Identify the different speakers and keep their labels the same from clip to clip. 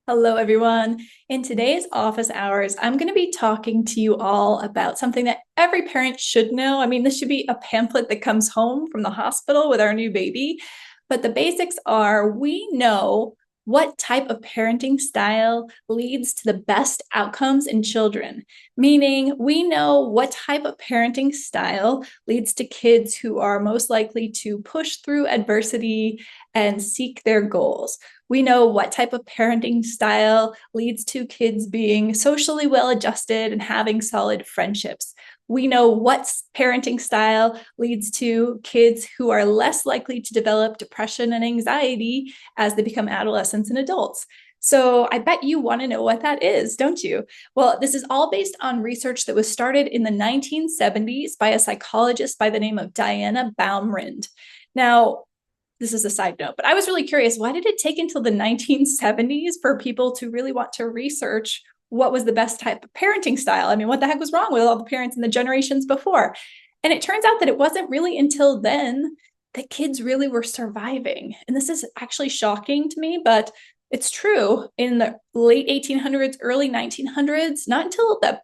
Speaker 1: Hello, everyone. In today's office hours, I'm going to be talking to you all about something that every parent should know. I mean, this should be a pamphlet that comes home from the hospital with our new baby. But the basics are we know what type of parenting style leads to the best outcomes in children, meaning we know what type of parenting style leads to kids who are most likely to push through adversity and seek their goals. We know what type of parenting style leads to kids being socially well adjusted and having solid friendships. We know what parenting style leads to kids who are less likely to develop depression and anxiety as they become adolescents and adults. So I bet you want to know what that is, don't you? Well, this is all based on research that was started in the 1970s by a psychologist by the name of Diana Baumrind. Now, this is a side note, but I was really curious, why did it take until the 1970s for people to really want to research what was the best type of parenting style? I mean, what the heck was wrong with all the parents in the generations before? And it turns out that it wasn't really until then that kids really were surviving. And this is actually shocking to me, but it's true. In the late 1800s, early 1900s, not until the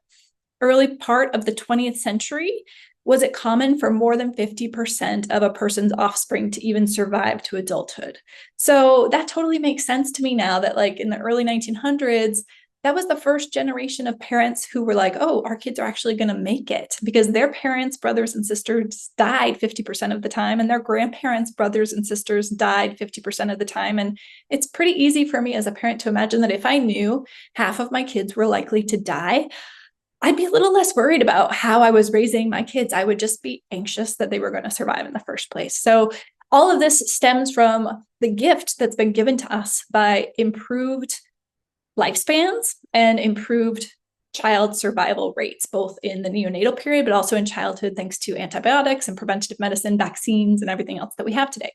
Speaker 1: early part of the 20th century was it common for more than 50% of a person's offspring to even survive to adulthood. So that totally makes sense to me now that, like, in the early 1900s, that was the first generation of parents who were like, oh, our kids are actually going to make it, because their parents, brothers and sisters died 50% of the time, and their grandparents, brothers and sisters died 50% of the time. And it's pretty easy for me as a parent to imagine that if I knew half of my kids were likely to die, I'd be a little less worried about how I was raising my kids. I would just be anxious that they were going to survive in the first place. So all of this stems from the gift that's been given to us by improved lifespans and improved child survival rates, both in the neonatal period, but also in childhood, thanks to antibiotics and preventative medicine, vaccines, and everything else that we have today.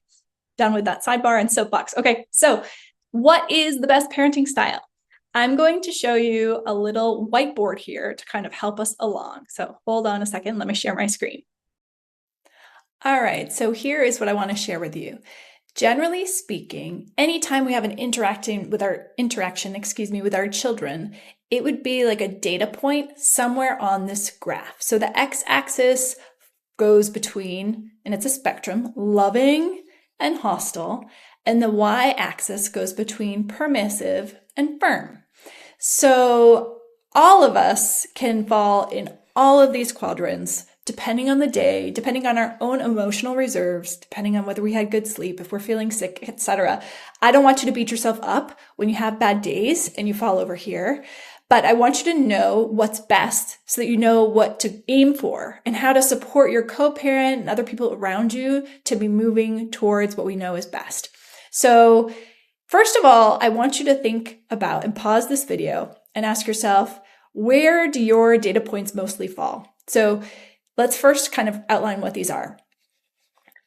Speaker 1: Done with that sidebar and soapbox. Okay, so what is the best parenting style? I'm going to show you a little whiteboard here to kind of help us along. So hold on a second, let me share my screen. All right, so here is what I want to share with you. Generally speaking, anytime we have an interaction with our children, it would be like a data point somewhere on this graph. So the x-axis goes between, and it's a spectrum, loving and hostile, and the y-axis goes between permissive and firm. So all of us can fall in all of these quadrants, depending on the day, depending on our own emotional reserves, depending on whether we had good sleep, if we're feeling sick, etc. I don't want you to beat yourself up when you have bad days and you fall over here, but I want you to know what's best so that you know what to aim for and how to support your co-parent and other people around you to be moving towards what we know is best. So first of all, I want you to think about and pause this video and ask yourself, where do your data points mostly fall? So let's first kind of outline what these are.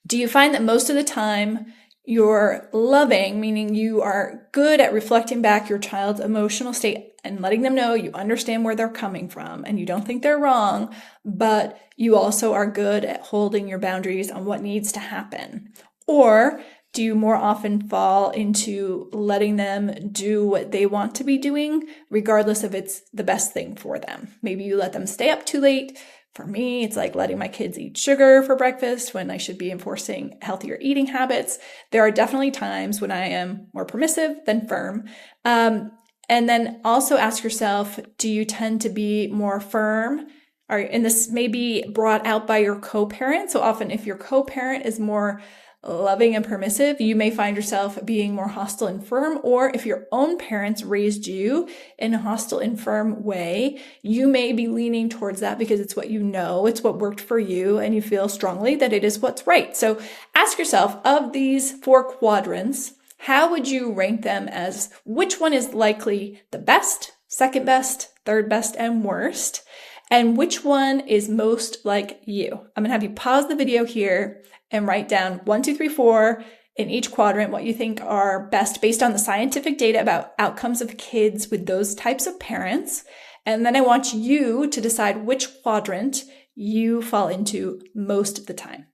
Speaker 1: Do you find that most of the time you're loving, meaning you are good at reflecting back your child's emotional state and letting them know you understand where they're coming from and you don't think they're wrong, but you also are good at holding your boundaries on what needs to happen? Or do you more often fall into letting them do what they want to be doing, regardless if it's the best thing for them? Maybe you let them stay up too late. For me, it's like letting my kids eat sugar for breakfast when I should be enforcing healthier eating habits. There are definitely times when I am more permissive than firm. And then also ask yourself, do you tend to be more firm? And this may be brought out by your co-parent. So often if your co-parent is more loving and permissive, you may find yourself being more hostile and firm. Or if your own parents raised you in a hostile and firm way, you may be leaning towards that because it's what you know, it's what worked for you, and you feel strongly that it is what's right. So ask yourself, of these four quadrants, how would you rank them as which one is likely the best, second best, third best, and worst? And which one is most like you? I'm gonna have you pause the video here and write down 1, 2, 3, 4 in each quadrant, what you think are best based on the scientific data about outcomes of kids with those types of parents. And then I want you to decide which quadrant you fall into most of the time.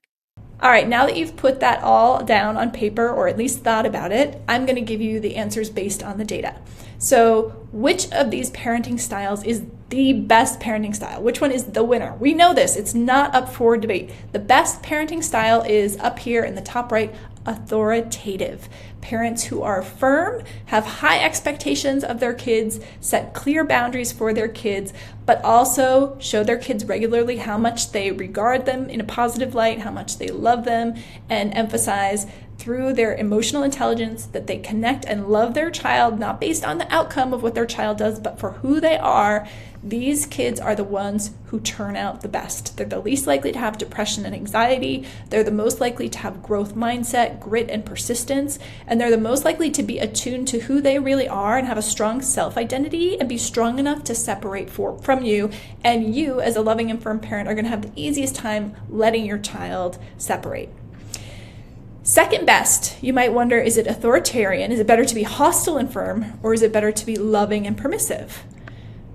Speaker 1: All right, now that you've put that all down on paper, or at least thought about it, I'm going to give you the answers based on the data. So which of these parenting styles is the best parenting style? Which one is the winner? We know this. It's not up for debate. The best parenting style is up here in the top right, authoritative. Parents who are firm, have high expectations of their kids, set clear boundaries for their kids, but also show their kids regularly how much they regard them in a positive light, how much they love them, and emphasize through their emotional intelligence that they connect and love their child, not based on the outcome of what their child does, but for who they are. These kids are the ones who turn out the best. They're the least likely to have depression and anxiety. They're the most likely to have growth mindset, grit, and persistence. And they're the most likely to be attuned to who they really are and have a strong self-identity and be strong enough to separate from you. And you, as a loving and firm parent, are going to have the easiest time letting your child separate. Second best, you might wonder, is it authoritarian? Is it better to be hostile and firm, or is it better to be loving and permissive?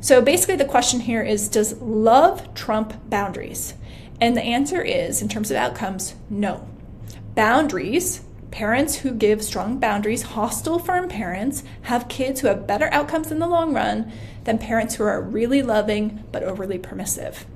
Speaker 1: So basically the question here is, does love trump boundaries? And the answer is, in terms of outcomes, no. Boundaries, parents who give strong boundaries, hostile, firm parents, have kids who have better outcomes in the long run than parents who are really loving but overly permissive.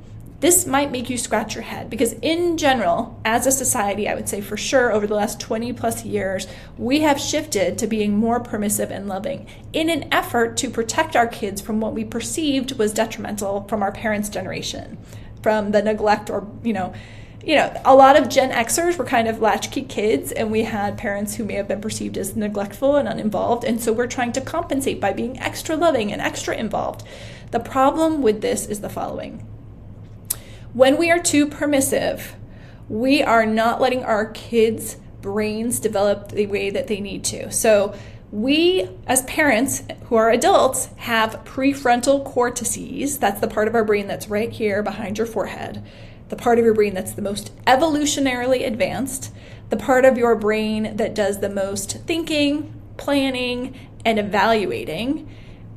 Speaker 1: This might make you scratch your head because in general, as a society, I would say for sure over the last 20 plus years, we have shifted to being more permissive and loving in an effort to protect our kids from what we perceived was detrimental from our parents' generation, from the neglect or, a lot of Gen Xers were kind of latchkey kids, and we had parents who may have been perceived as neglectful and uninvolved, and so we're trying to compensate by being extra loving and extra involved. The problem with this is the following. When we are too permissive, we are not letting our kids' brains develop the way that they need to. So we, as parents who are adults, have prefrontal cortices. That's the part of our brain that's right here behind your forehead. The part of your brain that's the most evolutionarily advanced. The part of your brain that does the most thinking, planning, and evaluating.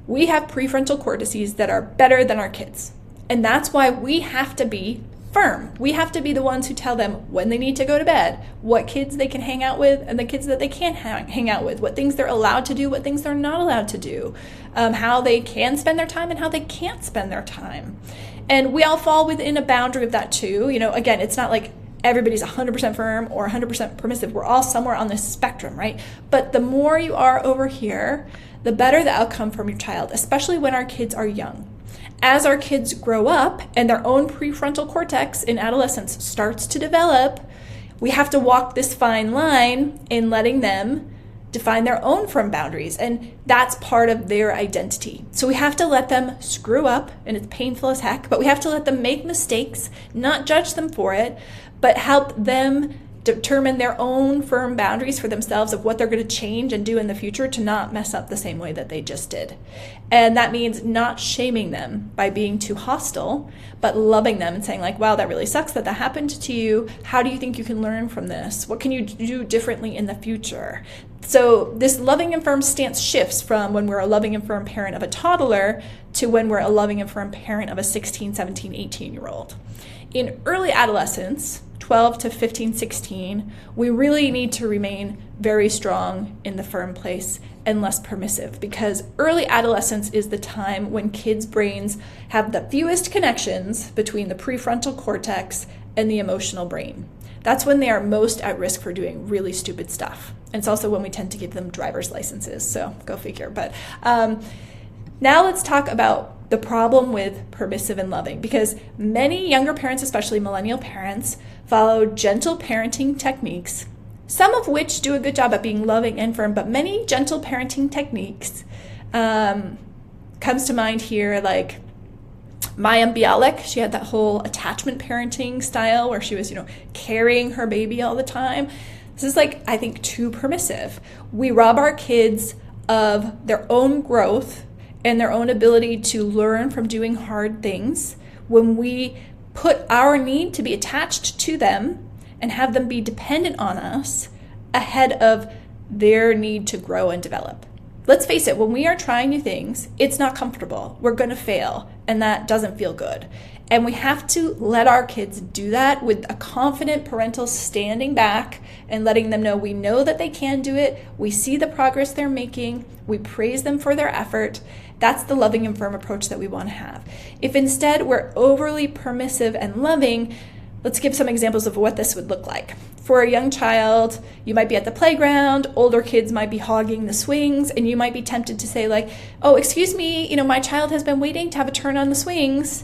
Speaker 1: We have prefrontal cortices that are better than our kids. And that's why we have to be firm. We have to be the ones who tell them when they need to go to bed, what kids they can hang out with, and the kids that they can't hang out with, what things they're allowed to do, what things they're not allowed to do, how they can spend their time and how they can't spend their time. And we all fall within a boundary of that too. Again, it's not like everybody's 100% firm or 100% permissive. We're all somewhere on this spectrum, right? But the more you are over here, the better the outcome from your child, especially when our kids are young. As our kids grow up and their own prefrontal cortex in adolescence starts to develop, we have to walk this fine line in letting them define their own firm boundaries. And that's part of their identity. So we have to let them screw up, and it's painful as heck, but we have to let them make mistakes, not judge them for it, but help them determine their own firm boundaries for themselves of what they're going to change and do in the future to not mess up the same way that they just did. And that means not shaming them by being too hostile, but loving them and saying like, wow, that really sucks that happened to you. How do you think you can learn from this? What can you do differently in the future? So this loving and firm stance shifts from when we're a loving and firm parent of a toddler to when we're a loving and firm parent of a 16, 17, 18-year-old. In early adolescence, 12 to 15, 16, we really need to remain very strong in the firm place and less permissive, because early adolescence is the time when kids' brains have the fewest connections between the prefrontal cortex and the emotional brain. That's when they are most at risk for doing really stupid stuff. And it's also when we tend to give them driver's licenses, so go figure. But now let's talk about the problem with permissive and loving, because many younger parents, especially millennial parents, follow gentle parenting techniques, some of which do a good job at being loving and firm, but many gentle parenting techniques comes to mind here, like Maya Bialik. She had that whole attachment parenting style where she was, carrying her baby all the time. This is I think too permissive. We rob our kids of their own growth and their own ability to learn from doing hard things when we put our need to be attached to them and have them be dependent on us ahead of their need to grow and develop. Let's face it, when we are trying new things, it's not comfortable. We're going to fail, and that doesn't feel good. And we have to let our kids do that with a confident parental standing back and letting them know we know that they can do it. We see the progress they're making. We praise them for their effort. That's the loving and firm approach that we want to have. If instead we're overly permissive and loving, let's give some examples of what this would look like. For a young child, you might be at the playground, older kids might be hogging the swings, and you might be tempted to say like, oh, excuse me, my child has been waiting to have a turn on the swings.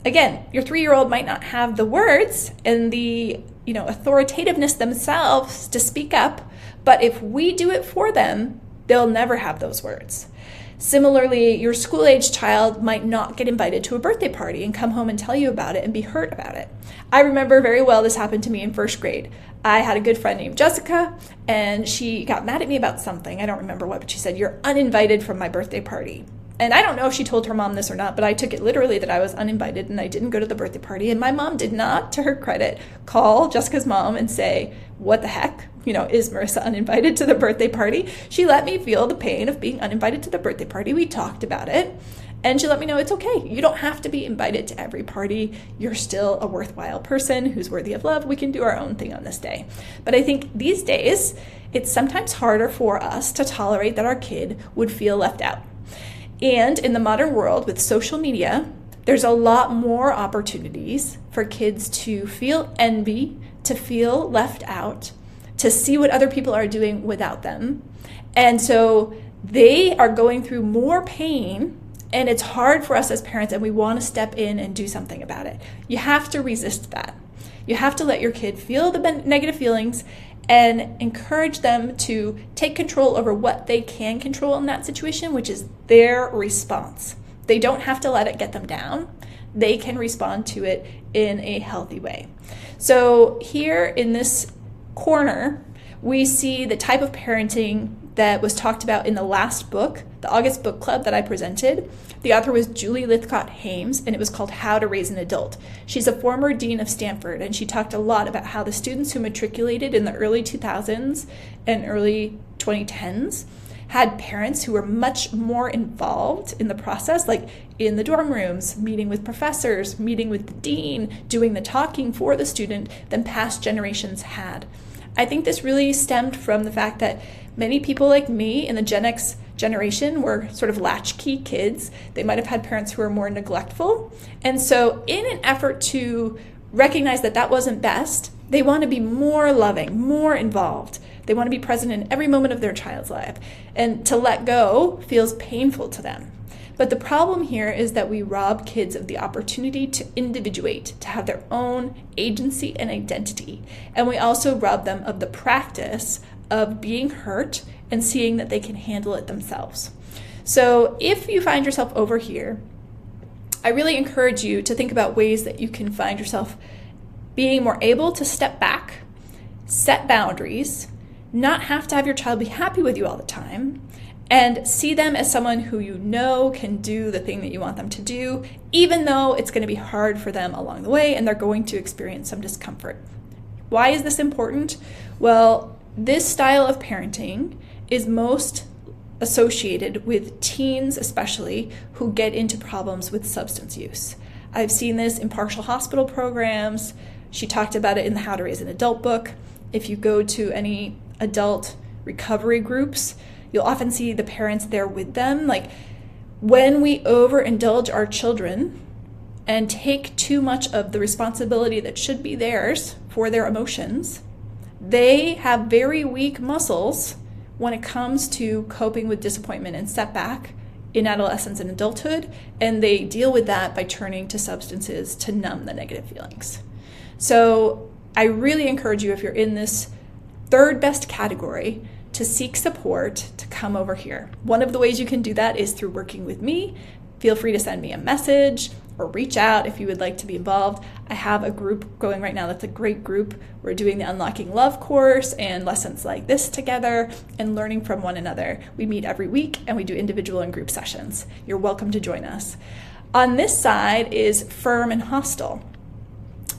Speaker 1: Again, your 3-year-old might not have the words and the authoritativeness themselves to speak up, but if we do it for them, they'll never have those words. Similarly, your school-age child might not get invited to a birthday party and come home and tell you about it and be hurt about it. I remember very well this happened to me in first grade. I had a good friend named Jessica, and she got mad at me about something. I don't remember what, but she said, "You're uninvited from my birthday party." And I don't know if she told her mom this or not, but I took it literally that I was uninvited and I didn't go to the birthday party. And my mom did not, to her credit, call Jessica's mom and say, what the heck? Is Marissa uninvited to the birthday party? She let me feel the pain of being uninvited to the birthday party. We talked about it. And she let me know it's okay. You don't have to be invited to every party. You're still a worthwhile person who's worthy of love. We can do our own thing on this day. But I think these days, it's sometimes harder for us to tolerate that our kid would feel left out. And in the modern world with social media, there's a lot more opportunities for kids to feel envy, to feel left out, to see what other people are doing without them. And so they are going through more pain, and it's hard for us as parents, and we want to step in and do something about it. You have to resist that. You have to let your kid feel the negative feelings and encourage them to take control over what they can control in that situation, which is their response. They don't have to let it get them down. They can respond to it in a healthy way. So here in this corner, we see the type of parenting that was talked about in the last book, the August book club that I presented. The author was Julie Lythcott-Hames, and it was called How to Raise an Adult. She's a former dean of Stanford, and she talked a lot about how the students who matriculated in the early 2000s and early 2010s had parents who were much more involved in the process, like in the dorm rooms, meeting with professors, meeting with the dean, doing the talking for the student than past generations had. I think this really stemmed from the fact that many people like me in the Gen X generation were sort of latchkey kids. They might have had parents who were more neglectful. And so in an effort to recognize that that wasn't best, they want to be more loving, more involved. They want to be present in every moment of their child's life. And to let go feels painful to them. But the problem here is that we rob kids of the opportunity to individuate, to have their own agency and identity. And we also rob them of the practice of being hurt and seeing that they can handle it themselves. So if you find yourself over here, I really encourage you to think about ways that you can find yourself being more able to step back, set boundaries, not have to have your child be happy with you all the time, and see them as someone who you know can do the thing that you want them to do, even though it's going to be hard for them along the way and they're going to experience some discomfort. Why is this important? Well, this style of parenting is most associated with teens, especially, who get into problems with substance use. I've seen this in partial hospital programs. She talked about it in the How to Raise an Adult book. If you go to any adult recovery groups, you'll often see the parents there with them. Like, when we overindulge our children and take too much of the responsibility that should be theirs for their emotions, they have very weak muscles when it comes to coping with disappointment and setback in adolescence and adulthood, and they deal with that by turning to substances to numb the negative feelings. So I really encourage you, if you're in this third best category, to seek support, to come over here. One of the ways you can do that is through working with me. Feel free to send me a message or reach out if you would like to be involved. I have a group going right now that's a great group. We're doing the Unlocking Love course and lessons like this together and learning from one another. We meet every week and we do individual and group sessions. You're welcome to join us. On this side is firm and hostile.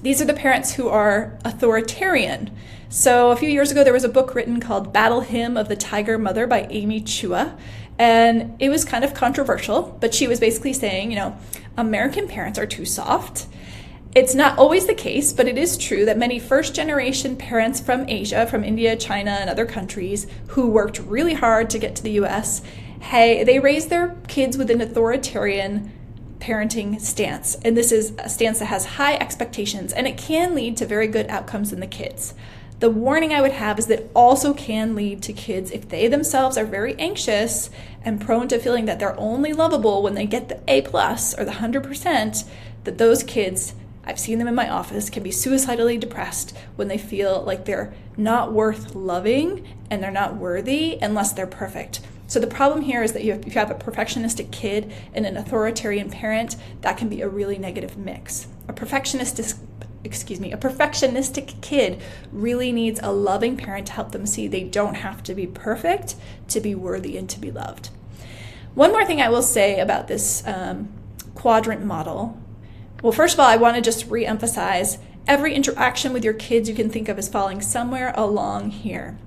Speaker 1: These are the parents who are authoritarian. So a few years ago, there was a book written called Battle Hymn of the Tiger Mother by Amy Chua. And it was kind of controversial, but she was basically saying, American parents are too soft. It's not always the case, but it is true that many first-generation parents from Asia, from India, China, and other countries who worked really hard to get to the US, they raised their kids with an authoritarian parenting stance. And this is a stance that has high expectations, and it can lead to very good outcomes in the kids. The warning I would have is that also can lead to kids, if they themselves are very anxious and prone to feeling that they're only lovable when they get the A+ or the 100%, that those kids, I've seen them in my office, can be suicidally depressed when they feel like they're not worth loving and they're not worthy unless they're perfect. So the problem here is that if you have a perfectionistic kid and an authoritarian parent, that can be a really negative mix. A perfectionistic kid really needs a loving parent to help them see they don't have to be perfect to be worthy and to be loved. One more thing I will say about this quadrant model. Well, first of all, I want to just re-emphasize every interaction with your kids you can think of as falling somewhere along here.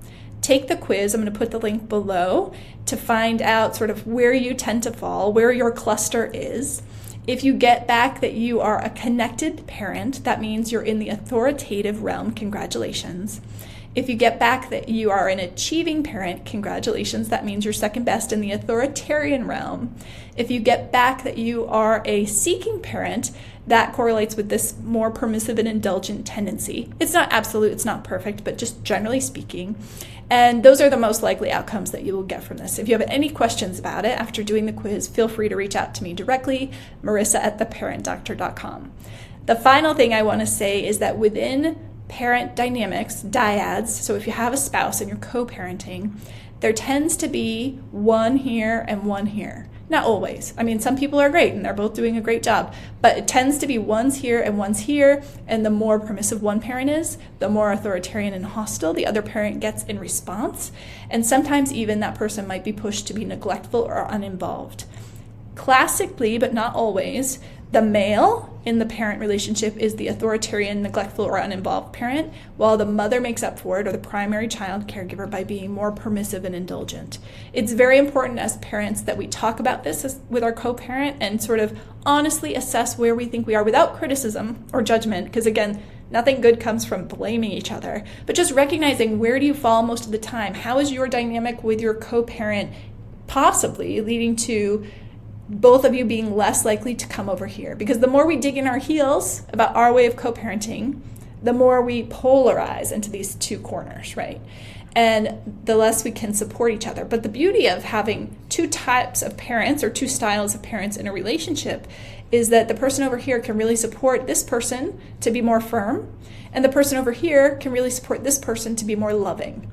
Speaker 1: Take the quiz. I'm going to put the link below to find out sort of where you tend to fall, where your cluster is. If you get back that you are a connected parent, that means you're in the authoritative realm. Congratulations. If you get back that you are an achieving parent, congratulations. That means you're second best in the authoritarian realm. If you get back that you are a seeking parent, that correlates with this more permissive and indulgent tendency. It's not absolute, it's not perfect, but just generally speaking. And those are the most likely outcomes that you will get from this. If you have any questions about it after doing the quiz, feel free to reach out to me directly, marissa@theparentdoctor.com. The final thing I want to say is that within parent dynamics, dyads, so if you have a spouse and you're co-parenting, there tends to be one here and one here. Not always. I mean, some people are great and they're both doing a great job, but it tends to be one's here and one's here, and the more permissive one parent is, the more authoritarian and hostile the other parent gets in response, and sometimes even that person might be pushed to be neglectful or uninvolved. Classically, but not always, the male in the parent relationship is the authoritarian, neglectful, or uninvolved parent, while the mother makes up for it, or the primary child caregiver, by being more permissive and indulgent. It's very important as parents that we talk about this with our co-parent and sort of honestly assess where we think we are without criticism or judgment, because again, nothing good comes from blaming each other, but just recognizing where do you fall most of the time? How is your dynamic with your co-parent possibly leading to both of you being less likely to come over here? Because the more we dig in our heels about our way of co-parenting, the more we polarize into these two corners, right? And the less we can support each other. But the beauty of having two types of parents or two styles of parents in a relationship is that the person over here can really support this person to be more firm, and the person over here can really support this person to be more loving.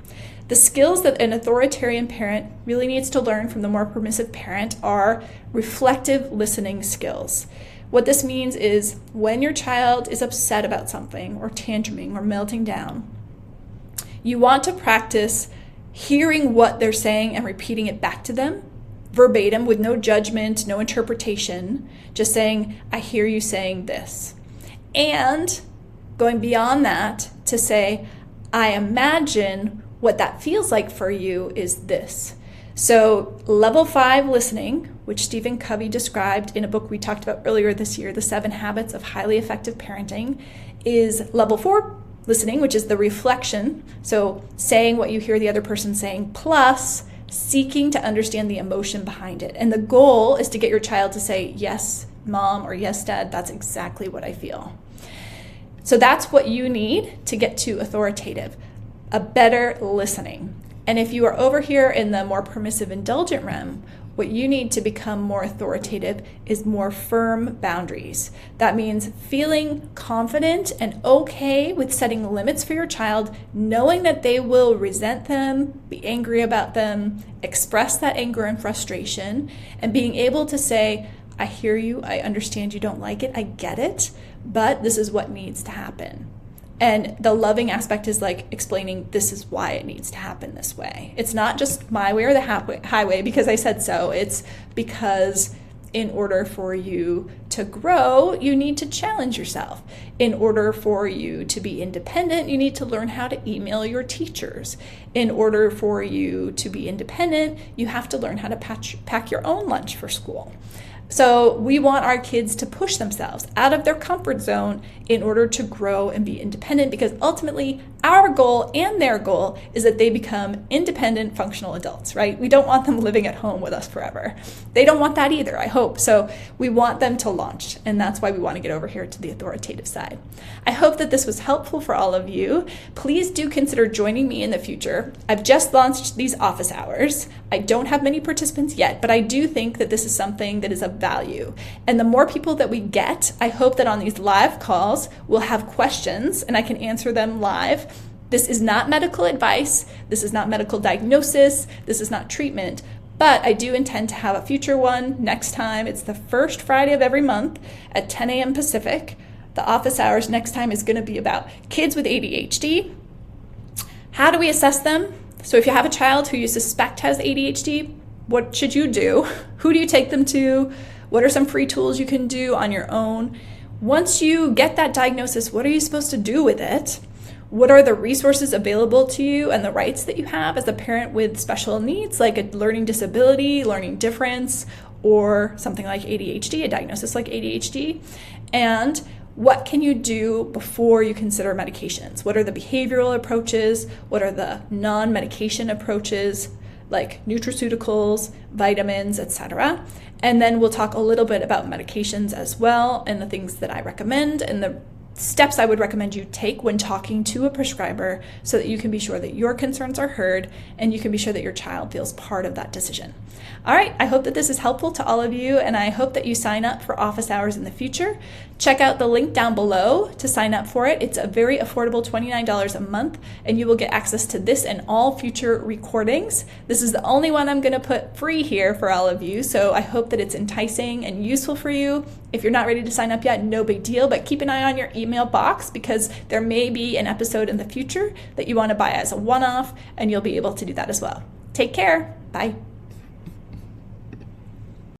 Speaker 1: The skills that an authoritarian parent really needs to learn from the more permissive parent are reflective listening skills. What this means is when your child is upset about something or tantruming or melting down, you want to practice hearing what they're saying and repeating it back to them verbatim with no judgment, no interpretation, just saying, I hear you saying this. And going beyond that to say, I imagine what that feels like for you is this. So level 5 listening, which Stephen Covey described in a book we talked about earlier this year, The 7 Habits of Highly Effective Parenting, is level 4 listening, which is the reflection. So saying what you hear the other person saying, plus seeking to understand the emotion behind it. And the goal is to get your child to say, yes, mom, or yes, dad, that's exactly what I feel. So that's what you need to get to authoritative, a better listening. And if you are over here in the more permissive, indulgent realm, what you need to become more authoritative is more firm boundaries. That means feeling confident and okay with setting limits for your child, knowing that they will resent them, be angry about them, express that anger and frustration, and being able to say, I hear you, I understand you don't like it, I get it, but this is what needs to happen. And the loving aspect is like explaining this is why it needs to happen this way. It's not just my way or the highway because I said so. It's because in order for you to grow, you need to challenge yourself. In order for you to be independent, you need to learn how to email your teachers. In order for you to be independent, you have to learn how to pack your own lunch for school. So we want our kids to push themselves out of their comfort zone in order to grow and be independent, because ultimately our goal and their goal is that they become independent, functional adults, right? We don't want them living at home with us forever. They don't want that either, I hope. So we want them to launch, and that's why we want to get over here to the authoritative side. I hope that this was helpful for all of you. Please do consider joining me in the future. I've just launched these office hours. I don't have many participants yet, but I do think that this is something that is of value. And the more people that we get, I hope that on these live calls, we'll have questions and I can answer them live. This is not medical advice. This is not medical diagnosis. This is not treatment. But I do intend to have a future one next time. It's the first Friday of every month at 10 a.m. Pacific. The office hours next time is going to be about kids with ADHD. How do we assess them? So if you have a child who you suspect has ADHD, what should you do? Who do you take them to? What are some free tools you can do on your own? Once you get that diagnosis, what are you supposed to do with it? What are the resources available to you and the rights that you have as a parent with special needs, like a learning disability, learning difference, or something like ADHD, a diagnosis like ADHD? And what can you do before you consider medications? What are the behavioral approaches? What are the non-medication approaches, like nutraceuticals, vitamins, etc.? And then we'll talk a little bit about medications as well, and the things that I recommend and the steps I would recommend you take when talking to a prescriber, so that you can be sure that your concerns are heard and you can be sure that your child feels part of that decision. All right, I hope that this is helpful to all of you, and I hope that you sign up for office hours in the future. Check out the link down below to sign up for it. It's a very affordable $29 a month, and you will get access to this and all future recordings. This is the only one I'm going to put free here for all of you, so I hope that it's enticing and useful for you. If you're not ready to sign up yet, no big deal, but keep an eye on your email box, because there may be an episode in the future that you want to buy as a one-off, and you'll be able to do that as well. Take care. Bye.